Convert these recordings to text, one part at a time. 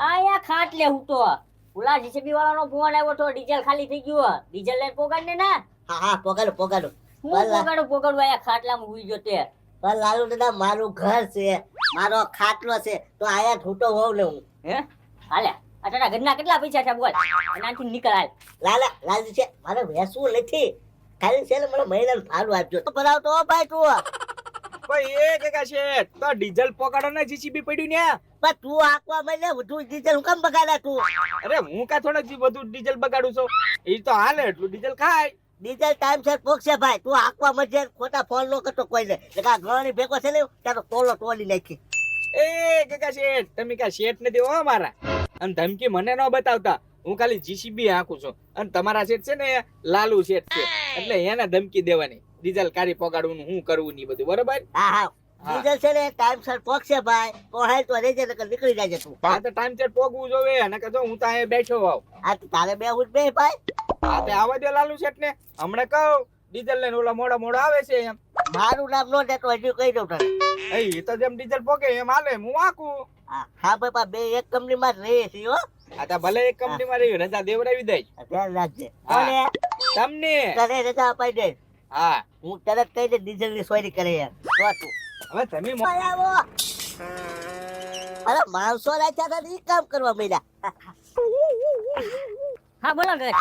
આયા ખાટ લે હું તો ઓલા જીસીબી વાળાનો ફોન આવ્યો તો ડીઝલ ખાલી થઈ ગયું ડીઝલ લઈને પોગાડ ને ના હા પોગાડો પોગાડો. હું પોગાડું આયા ખાટલામાં હુઈ ગયો તે પણ લાલુ દાદા મારું ઘર છે, મારો ખાટલો છે, તો આયા છૂટો હોઉં ને હું. હે હાલે આ તારા ઘરના કેટલા પૈસા છે બોલ એનાથી નીકળ હાલ લાલજી છે મારે વેસવું નથી, ખાલી છે ને મને મહિનાનું ભાડું આપજો તો ભરાવતો હો ભાઈ તું. ભાઈ એ કાકા શેઠ તો ડીઝલ પકડો ને જીસીબી પડ્યું ને. પણ તું આકવા મને વધુ ડીઝલ હું કેમ બગાડા તું? અરે હું કા થોડું બધું ડીઝલ બગાડું છું, એ તો હાલે એટલું ડીઝલ ખાય. ડીઝલ ટાઈમ સર પોકશે ભાઈ, તું આકવા મજે ખોટા ફોન નો કરતો કોઈને. એટલે આ ઘણી ભેગો છે ને તારો ટોલો ટોલી નાખી. એ કાકા શેઠ તમે કા શેઠ નથી હો મારા, અને ધમકી મને ન બતાવતા. હું ખાલી જીસીબી હાંકું છું અને તમારા શેઠ છે ને લાલુ શેઠ છે, એટલે એને ધમકી દેવાની ડીઝલ કાઢી પગાડવું હું કરવું ની બધું બરોબર. હા ડીઝલ છે ને ટાઈમ સર પોકશે ભાઈ, પહોંચાય તો રેજે નકર નીકળી જાય તું. આ તો ટાઈમ સેટ પોગવું જોવે, અને કે જો હું તો અહીંયા બેઠો હોઉં. આ તો તારે બે હું બે ભાઈ. આ તે આવવા દે લાલુ શેઠ ને, હમણાં કહું ડીઝલ લઈને ઓલા મોડા આવે છે એમ. મારું નામ નો દેતો હજુ કહી દઉં તને. એ તો જેમ ડીઝલ પોકે એમ હાલે હું આકું. હા ભાઈ બે એક કંપની માં રહે છે હો. આ તો ભલે એક કંપનીમાં રહી રજા દેવડાવી દઈ ધ્યાન રાખજે. હા. અને તમને. તને રજા અપાઈ દે, હા હું તરત કહી દે ડીઝલ ની સોયરી કરે યાર. તો તું હવે તમે આવો. અરે માણસો રાખ્યા હતા ઈ કામ કરવા મળ્યા. હા બોલો કે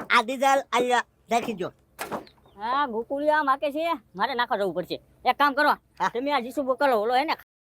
આ ડીઝલ અહીંયા રાખી જો. હા ગોકુળિયા માકે છે મારે નાખવા જવું પડશે એક કામ કરો તમે આ જીસુ બોકલો ઓલો એને